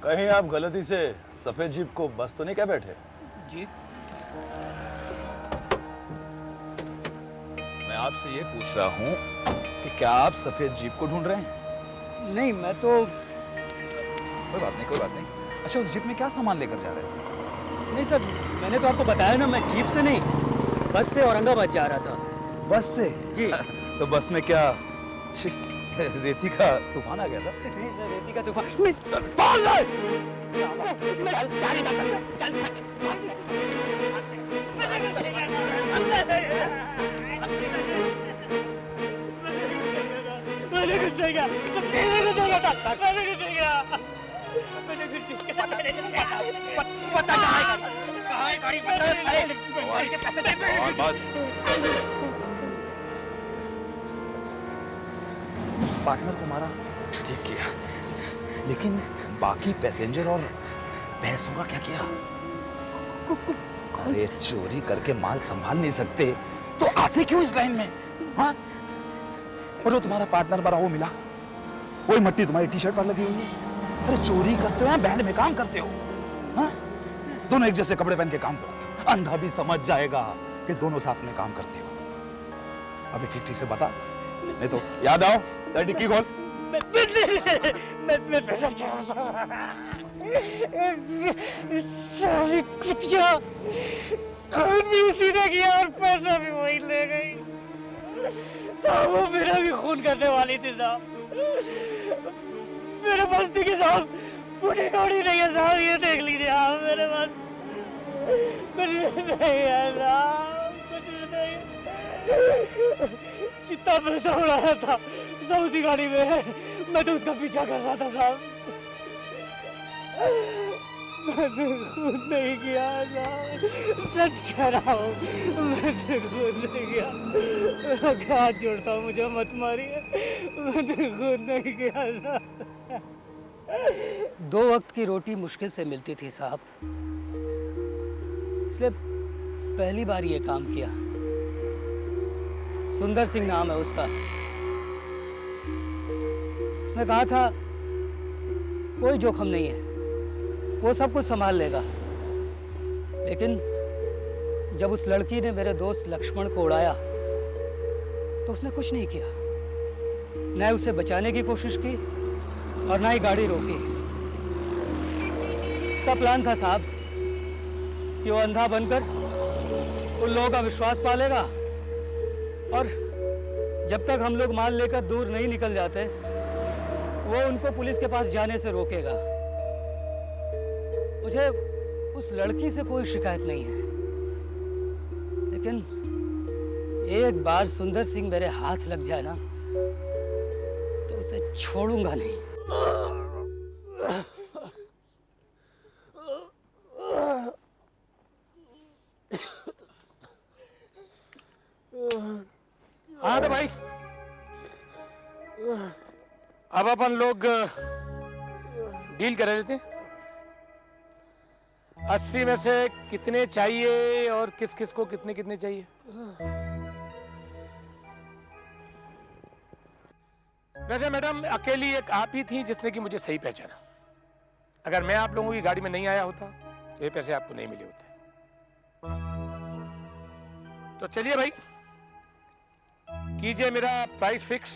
कहीं आप गलती से सफेद जीप को बस तो नहीं कह बैठे? जीप? मैं आपसे ये पूछ रहा हूँ कि क्या आप सफेद जीप को ढूंढ रहे हैं? नहीं, मैं तो कोई बात नहीं, कोई बात नहीं। अच्छा, उस जीप में क्या सामान लेकर जा रहे थे? नहीं सर, मैंने तो आपको बताया ना, मैं जीप से नहीं, बस से औरंगाबाद जा रहा था। बस से? जी। तो बस में क्या रेती का तूफान आ गया था? नहीं सर, रेती का तूफान पार्टनर को मारा, ठीक किया, लेकिन बाकी पैसेंजर और भैंसों का क्या किया? अरे चोरी करके माल संभाल नहीं सकते तो आते क्यों इस लाइन में? हाँ? और जो तुम्हारा पार्टनर बड़ा वो मिला, वही मट्टी तुम्हारी टी शर्ट पर लगी हुई है। अरे चोरी करते हो या बैंड में काम करते हो? हाँ? दोनों एक जैसे कपड़े पहन के काम करते हो। अंधा भी समझ जाएगा कि दोनों साथ में काम करते हो। अभी ठीक ठीक से बता, नहीं तो याद आओ डिक्की खोल। सारी कुतिया खून भी उसी ने किया और पैसा भी वही ले गई। साहब वो मेरा भी खून करने वाली थी साहब। मेरे पास थी कि साहब पूरी गाड़ी नहीं है साहब, ये देख लीजिए आप, मेरे पास कुछ नहीं है साहब, कुछ नहीं। जितना पैसा उड़ाया था सब उसी गाड़ी में है, मैं तो उसका पीछा कर रहा था साहब। मैंने खुद नहीं किया साहब, सच कह रहा हूँ, मैंने खुद नहीं किया। मैं हाथ जोड़ता हूँ, मुझे मत मारिए, मैंने खुद नहीं किया साहब। 2 वक्त की रोटी मुश्किल से मिलती थी साहब, इसलिए पहली बार ये काम किया। सुंदर सिंह नाम है उसका। उसने कहा था कोई जोखिम नहीं है, वो सब कुछ संभाल लेगा। लेकिन जब उस लड़की ने मेरे दोस्त लक्ष्मण को उड़ाया तो उसने कुछ नहीं किया, न उसे बचाने की कोशिश की और ना ही गाड़ी रोकी। उसका प्लान था साहब कि वो अंधा बनकर उन लोगों का विश्वास पालेगा और जब तक हम लोग माल लेकर दूर नहीं निकल जाते वो उनको पुलिस के पास जाने से रोकेगा। मुझे उस लड़की से कोई शिकायत नहीं है, लेकिन एक बार सुंदर सिंह मेरे हाथ लग जाए ना तो उसे छोड़ूंगा नहीं। हाँ तो भाई, अब अपन लोग डील कर लेते हैं। 80 में से कितने चाहिए और किस किस को कितने कितने चाहिए? वैसे मैडम अकेली एक आप ही थी जिसने कि मुझे सही पहचाना। अगर मैं आप लोगों की गाड़ी में नहीं आया होता तो ये पैसे आपको नहीं मिले होते। तो चलिए भाई, कीजिए मेरा प्राइस फिक्स।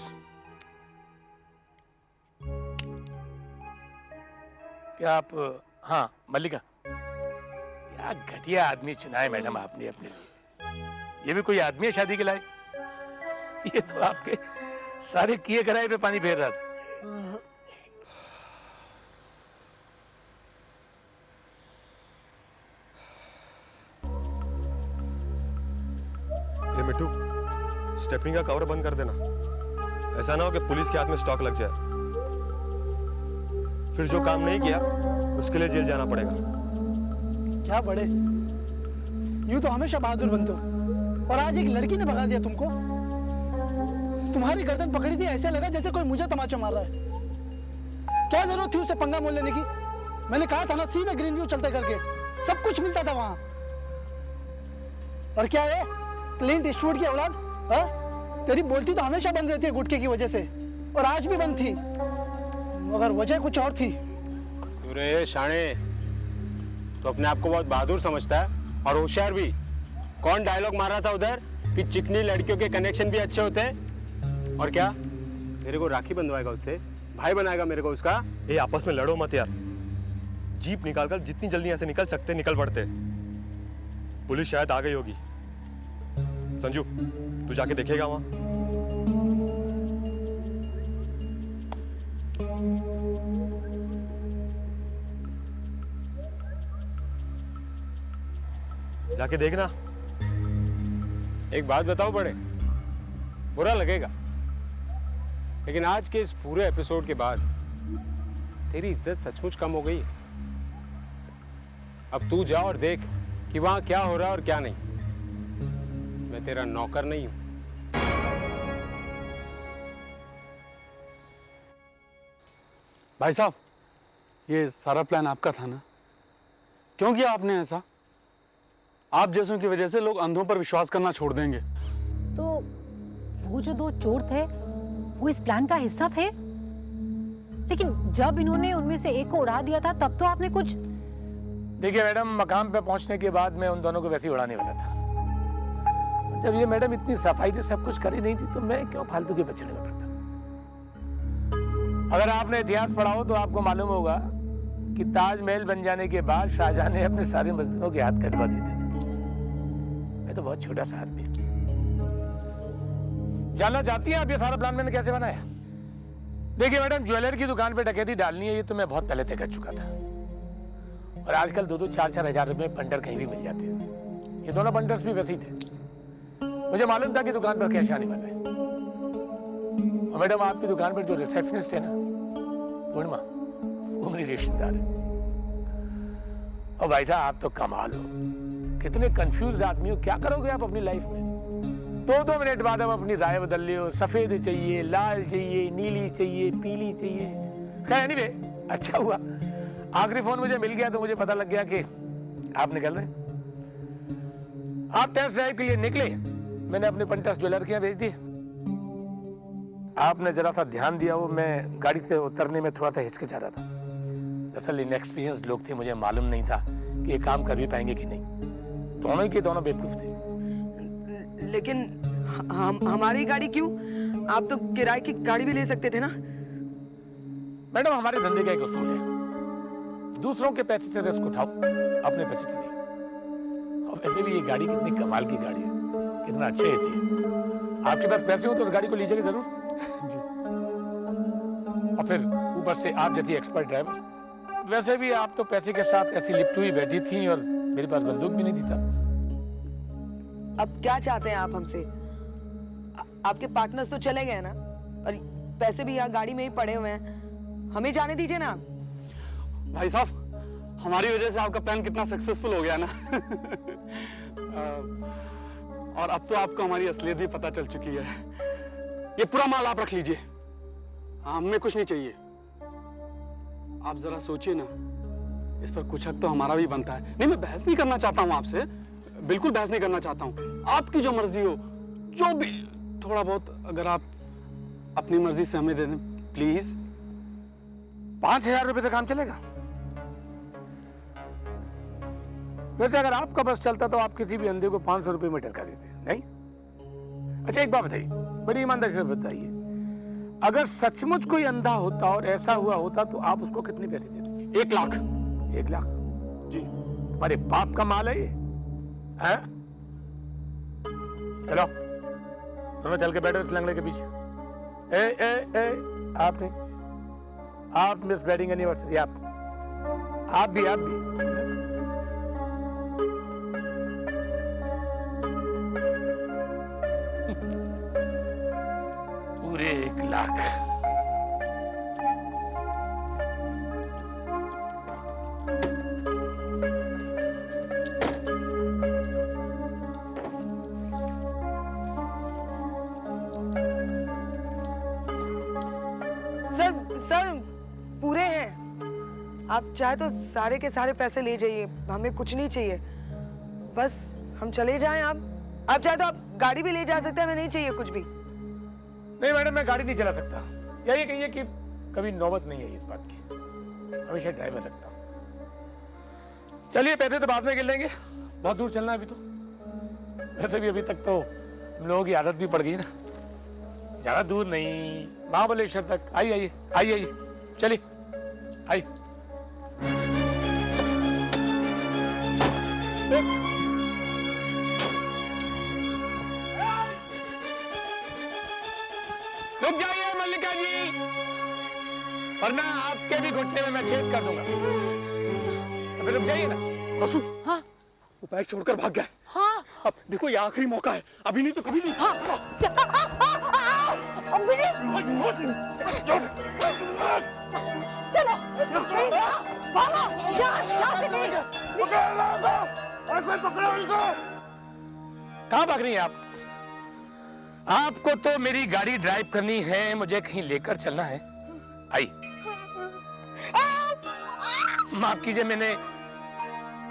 क्या आप, हाँ मल्लिका, क्या घटिया आदमी चुना है मैडम आपने अपने लिए। ये भी कोई आदमी है शादी के लायक? ये तो आपके सारे किए कराए पे पानी फेर रहा था। ये मिट्टू, स्टेपनी का कवर बंद कर देना, ऐसा ना हो कि पुलिस के हाथ में स्टॉक लग जाए, फिर जो काम नहीं किया उसके लिए जेल जाना पड़ेगा। क्या बड़े, यूं तो हमेशा बहादुर बनते हो और आज एक लड़की ने भगा दिया तुमको। तुम्हारी गर्दन पकड़ी थी, ऐसे लगा जैसे कोई मुझे तमाचा मार रहा है। क्या जरूरत थी उससे पंगा मोल लेने की? मैंने कहा था ना सीधे ग्रीन व्यू चलते करके, सब कुछ मिलता था वहां। और क्या है, क्लिंट ईस्टवुड की औलाद? तेरी बोलती तो हमेशा बंद रहती है गुटके की वजह से, और आज भी बंद थी, मगर वजह कुछ और थी। अरे शाणे, तो अपने आप को बहुत बहादुर समझता है और होशियार भी। कौन डायलॉग मार रहा था उधर कि चिकनी लड़कियों के कनेक्शन भी अच्छे होते हैं? और क्या मेरे को राखी बंधवाएगा उससे? भाई बनाएगा मेरे को उसका? ये आपस में लड़ो मत यार। जीप निकालकर जितनी जल्दी यहाँ से निकल सकते निकल पड़ते। पुलिस शायद आ गई होगी। संजू, तू जाके देखेगा वहां? जाके देखना। एक बात बताओ बड़े, बुरा लगेगा लेकिन आज के इस पूरे एपिसोड के बाद तेरी इज्जत सचमुच कम हो गई है। अब तू जा और देख कि वहां क्या हो रहा है और क्या नहीं। मैं तेरा नौकर नहीं हूं। भाई साहब, ये सारा प्लान आपका था ना? क्यों किया आपने ऐसा? आप जैसों की वजह से लोग अंधों पर विश्वास करना छोड़ देंगे। तो वो जो 2 चोर थे वो इस प्लान का हिस्सा थे, लेकिन जब इन्होंने उनमें से एक को उड़ा दिया था तब तो आपने कुछ। देखिए मैडम, मकाम पे पहुंचने के बाद मैं उन दोनों को वैसे ही उड़ाने वाला था। जब ये मैडम इतनी सफाई से सब कुछ कर ही नहीं थी तो मैं क्यों फालतू के बचने में पड़ता। अगर आपने इतिहास पढ़ा हो तो आपको मालूम होगा कि ताजमहल बन जाने के बाद शाहजहां ने अपने सारे मजदूरों के हाथ कटवा दिए थे। मैं तो बहुत छोटा सा आदमी। जानना चाहती हैं आप ये सारा प्लान मैंने कैसे बनाया? देखिए मैडम, ज्वेलर की दुकान पे डकैती डालनी है ये तो मैं बहुत पहले तय कर चुका था। और आजकल 2-2, 4-4 हजार रुपए बंडर कहीं भी मिल जाते हैं। ये दोनों बंडर्स भी वैसे ही थे। मुझे मालूम था कि दुकान पर कैश आने वाला है। और मैडम, आपकी दुकान पर जो रिसेप्शनिस्ट है ना, पूर्णिमा, वो मेरी रिश्तेदार है। और भाई साहब, आप तो कमाल हो। कितने कंफ्यूज आदमी हो, क्या करोगे आप अपनी लाइफ में? 2-2 मिनट बाद अब अपनी राय बदल ली हो। सफेद चाहिए, लाल चाहिए, नीली चाहिए, पीली चाहिए। खैर एनीवे, अच्छा हुआ आखिरी फोन मुझे मिल गया तो मुझे पता लग गया कि आप निकल रहे हैं। आप टेस्ट ड्राइव के लिए निकले, मैंने अपने पंटस ज्वेलर के यहाँ भेज दिए। आपने जरा सा ध्यान दिया हो, मैं गाड़ी से उतरने में थोड़ा सा हिचकिचा रहा था। दरअसल इनएक्सपीरियंस लोग थे, मुझे मालूम नहीं था कि ये काम कर भी पाएंगे कि नहीं। दोनों के दोनों बेवकूफ थे। लेकिन हमारी गाड़ी क्यों? आप तो किराए की गाड़ी भी ले सकते थे ना। मैडम, हमारे धंधे का एक उसूल है, दूसरों के पैसे से रिस्क उठाओ, अपने पैसे से नहीं। और वैसे भी ये गाड़ी कितनी कमाल की गाड़ी है, कितना अच्छा एसी है। आपके पास पैसे हो तो उस गाड़ी को लीजिएगा जरूर। जी। और फिर ऊपर से आप जैसी एक्सपर्ट ड्राइवर। वैसे भी आप तो पैसे के साथ ऐसी लिपट हुई बैठी थी और मेरे पास बंदूक भी नहीं थी तब। अब क्या चाहते हैं आप हमसे? आपके पार्टनर्स तो चले गए ना, और पैसे भी यहाँ गाड़ी में ही पड़े हुए हैं। हमें जाने दीजिए ना। भाई साहब, हमारी वजह से आपका प्लान कितना सक्सेसफुल हो गया ना। और अब तो आपको हमारी असलियत भी पता चल चुकी है। ये पूरा माल आप रख लीजिए, हमें कुछ नहीं चाहिए। आप जरा सोचिए ना, इस पर कुछ हक तो हमारा भी बनता है। नहीं, मैं बहस नहीं करना चाहता हूँ आपसे, बिल्कुल बहस नहीं करना चाहता हूँ। आपकी जो मर्जी हो, जो भी थोड़ा बहुत अगर आप अपनी मर्जी से हमें दे दें प्लीज। 5,000 रुपए तक काम चलेगा? वैसे अगर आपका बस चलता तो आप किसी भी अंधे को 500 रुपए में टरका देते, नहीं? अच्छा एक बात बताइए, बड़ी ईमानदारी से बताइए, अगर सचमुच कोई अंधा होता और ऐसा हुआ होता तो आप उसको कितने पैसे देते? 1 लाख। 1 लाख? जी। तुम्हारे बाप का माल है ये? हैं? चलो दोनों चल के बैठो इस लंगड़े के पीछे। आप नहीं, आप मिस वेडिंग एनिवर्सरी, आप भी पूरे 1 लाख। सर पूरे हैं। आप चाहे तो सारे के सारे पैसे ले जाइए, हमें कुछ नहीं चाहिए। बस हम चले जाएं। आप चाहे तो आप गाड़ी भी ले जा सकते हैं, हमें नहीं चाहिए कुछ भी। नहीं मैडम, मैं गाड़ी नहीं चला सकता। या ये कहिए कि कभी नौबत नहीं है इस बात की, हमेशा ड्राइवर रखता हूँ। चलिए पैसे तो बाद में गिन लेंगे, बहुत दूर चलना है अभी तो। वैसे भी अभी तक तो हम लोगों की आदत भी पड़ गई ना, ज्यादा दूर नहीं, महाबलेश्वर तक। आइए आइए आइए आइए, चलिए आइए। रुक जाइए मल्लिका जी, वरना आपके भी घुटने में मैं छेद कर दूंगा। अबे रुक जाइए ना। आंसू, हाँ वो बैग छोड़कर भाग गया है। हाँ अब देखो ये आखिरी मौका है, अभी नहीं तो कभी नहीं। हाँ अभी नहीं। चलो भागो, यहाँ से नहीं। कहाँ भाग रही हैं आप? आपको तो मेरी गाड़ी ड्राइव करनी है, मुझे कहीं लेकर चलना है। आई, माफ कीजिए, मैंने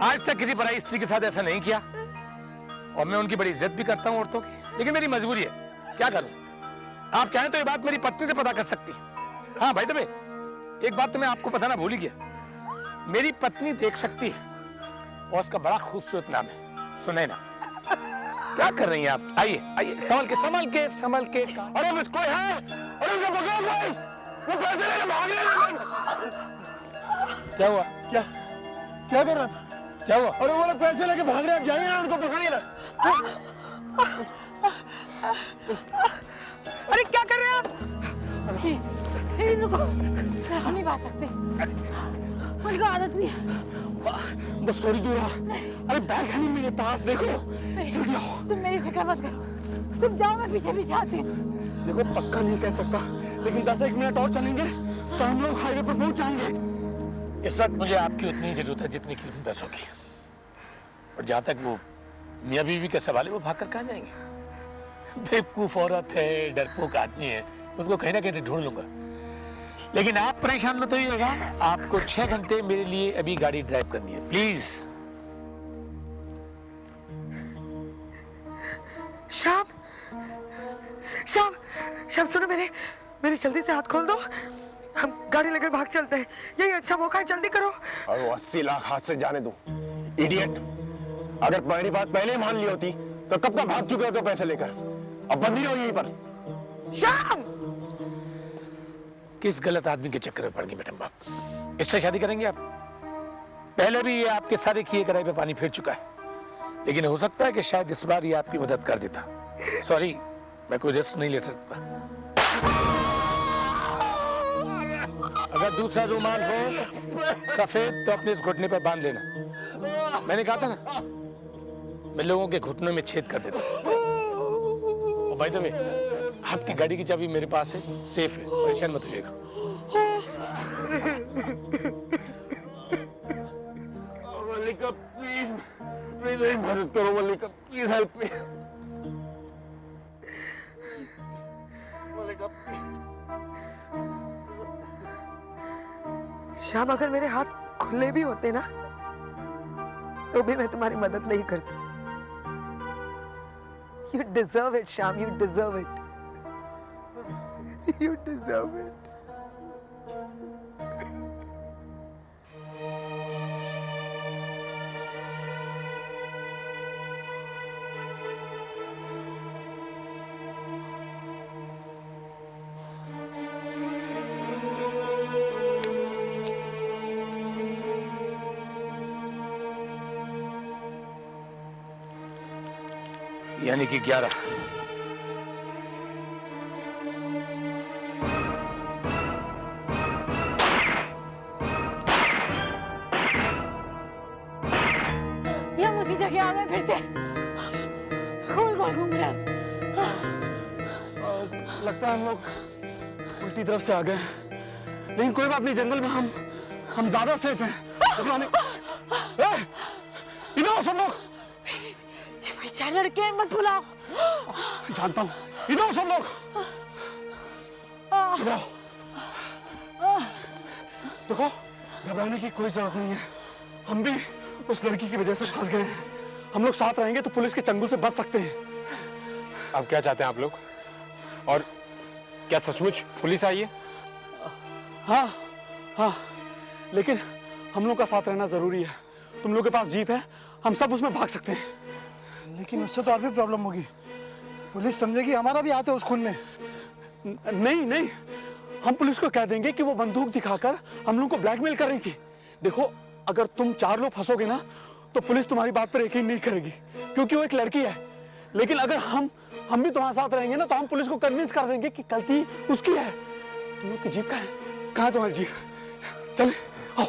आज तक किसी पराई स्त्री के साथ ऐसा नहीं किया और मैं उनकी बड़ी इज्जत भी करता हूं औरतों की, लेकिन मेरी मजबूरी है, क्या करूं। आप चाहें तो ये बात मेरी पत्नी से पता कर सकती हैं। हाँ भाई, तुम्हें एक बात तो मैं आपको बताना भूल ही गया, मेरी पत्नी देख सकती है और उसका बड़ा खूबसूरत नाम है सुनैना। क्या कर रही हैं आप? आइए आइए, संभल के संभल के संभल के। अरे बस कोई है, अरे उसे पकड़ो कोई, वो पैसे लेके भाग रहे हैं। क्या हुआ? क्या कर रहा था? क्या हुआ? अरे वो लोग पैसे लेके भाग रहे हैं, जाइए ना उनको पकड़िए ना। अरे क्या कर रहे हैं आप? रुको, हम नहीं बात सकते, मुझको आदत नहीं है। बस थोड़ी दूर आ। अरे बैग है नहीं मेरे पास, देखो जल्दी आओ। तुम मेरी फिक्र मत करो, तुम जाओ, मैं पीछे पीछे आती हूँ। देखो पक्का नहीं कह सकता, लेकिन 10-1 मिनट और चलेंगे तो हम लोग हाईवे पर पहुंच जाएंगे। इस वक्त मुझे आपकी उतनी जरूरत है जितनी की उतनी पैसों की, और जहां तक वो मियाँ बीवी का सवाल है, वो भागकर कहाँ जाएंगे? बेवकूफ औरत है, डरपोक आदमी है, उनको कहीं ना कहीं ढूंढ लूंगा। लेकिन आप परेशान मत होइएगा, आपको 6 घंटे मेरे लिए अभी गाड़ी ड्राइव करनी है, प्लीज। श्याम, श्याम, श्याम सुनो, मेरे जल्दी से हाथ खोल दो, हम गाड़ी लेकर भाग चलते हैं, यही अच्छा मौका है, जल्दी करो। और 80 लाख हाथ से जाने दो, इडियट। अगर पहली बात पहले मान ली होती तो कब का भाग चुके हो तो पैसे लेकर। अब बंदी रहो यहीं पर। श्याम, किस गलत आदमी के चक्कर में पड़ गई मैडम बाप? इससे शादी करेंगे आप? पहले भी ये आपके सारे किए कराए पे पानी फिर चुका है, लेकिन हो सकता है कि शायद इस बार ये आपकी मदद कर देता। सॉरी, मैं कोई रिस्क नहीं ले सकता। अगर दूसरा रुमाल हो सफेद तो अपने इस घुटने पर बांध लेना। मैंने कहा था ना, मैं लोगों के घुटनों में छेद कर देता। और बाय द वे, आपकी गाड़ी की चाबी मेरे पास है, सेफ है, परेशान मत होइएगा। मल्लिका प्लीज, प्लीज मेरी मदद करो Mallika, please help me. Mallika please. Shyam, अगर मेरे हाथ खुले भी होते ना तो भी मैं तुम्हारी मदद नहीं करती। You deserve it, Shyam. You deserve it. You deserve it. यानी कि 11। ये हम उसी जगह आ गए फिर से, गोल गोल घूम रहे हैं। लगता है हम लोग उल्टी तरफ से आ गए, लेकिन कोई बात नहीं, जंगल में हम ज्यादा सेफ हैं। इधर आओ सब लोग। चार लड़के मत बुलाओ। जानता हूँ, इधर आओ सब लोग। इधर आओ। देखो, घबराने की कोई जरूरत नहीं है, हम भी उस लड़की की वजह से फंस गए हैं। हम लोग साथ रहेंगे तो पुलिस के चंगुल से बच सकते हैं। अब क्या चाहते हैं आप लोग? और क्या सचमुच पुलिस आई है? हाँ हाँ, लेकिन हम लोग का साथ रहना जरूरी है, तुम लोग के पास जीप है, हम सब उसमें भाग सकते हैं। लेकिन उससे तो और भी प्रॉब्लम होगी, पुलिस समझेगी हमारा भी हाथ है उस खून में। नहीं नहीं, हम पुलिस को कह देंगे कि वो बंदूक दिखाकर हम लोग को ब्लैकमेल कर रही थी। देखो, अगर तुम 4 लोग फंसोगे ना तो पुलिस तुम्हारी बात पर यकीन नहीं करेगी, क्योंकि वो एक लड़की है। लेकिन अगर हम भी तुम्हारे साथ रहेंगे ना तो हम पुलिस को कन्विंस कर देंगे कि गलती उसकी है। तुम लोग की जीप कहाँ है? कहाँ है तुम्हारी जीप? चले, आओ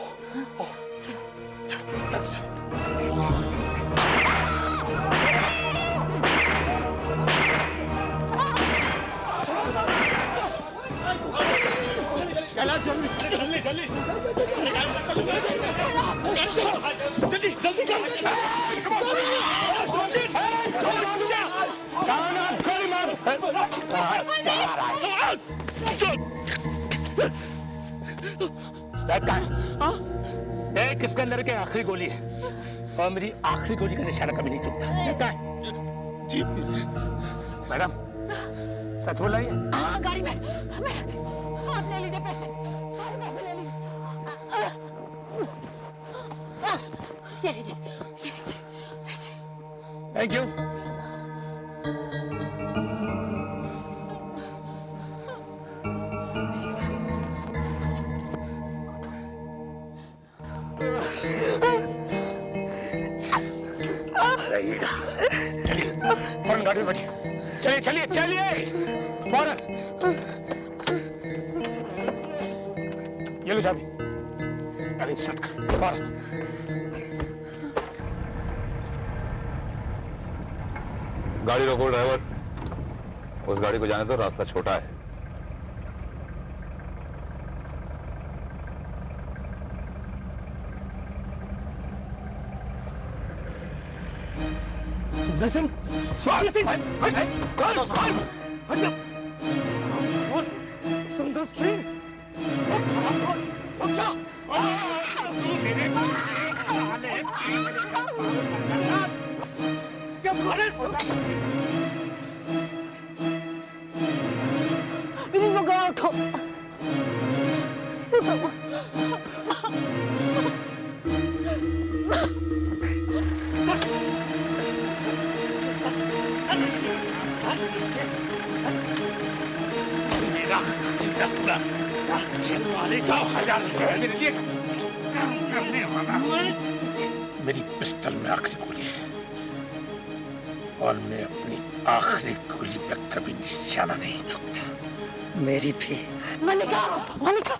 आओ, चलो। किसके अंदर के आखिरी गोली है और मेरी आखिरी गोली का निशाना कभी नहीं चूकता। जीप मैडम, सच बोल रही है? हाँ, गाड़ी में आप ले लीजिए पैसे, सारे पैसे ले लीजिए। ये लीजिए, ये लीजिए, लीजिए। Thank you. रहिएगा, चलिए फौरन गाड़ी में बैठिए। चलिए चलिए चलिए फौरन। ये लो चाबी, गाड़ी स्टार्ट कर फौरन। गाड़ी रोको ड्राइवर, उस गाड़ी को जाने दो, रास्ता छोटा है। सुंदर सिंह, सुंदर सिंह, सुंदर सिंह, प्लीज वो गाड़ी उठो। मेरी पिस्टल में आखिरी गोली है और मैं अपनी आखिरी गोली पे कभी निशाना नहीं चूकता। मेरी भी। मल्लिका, मल्लिका।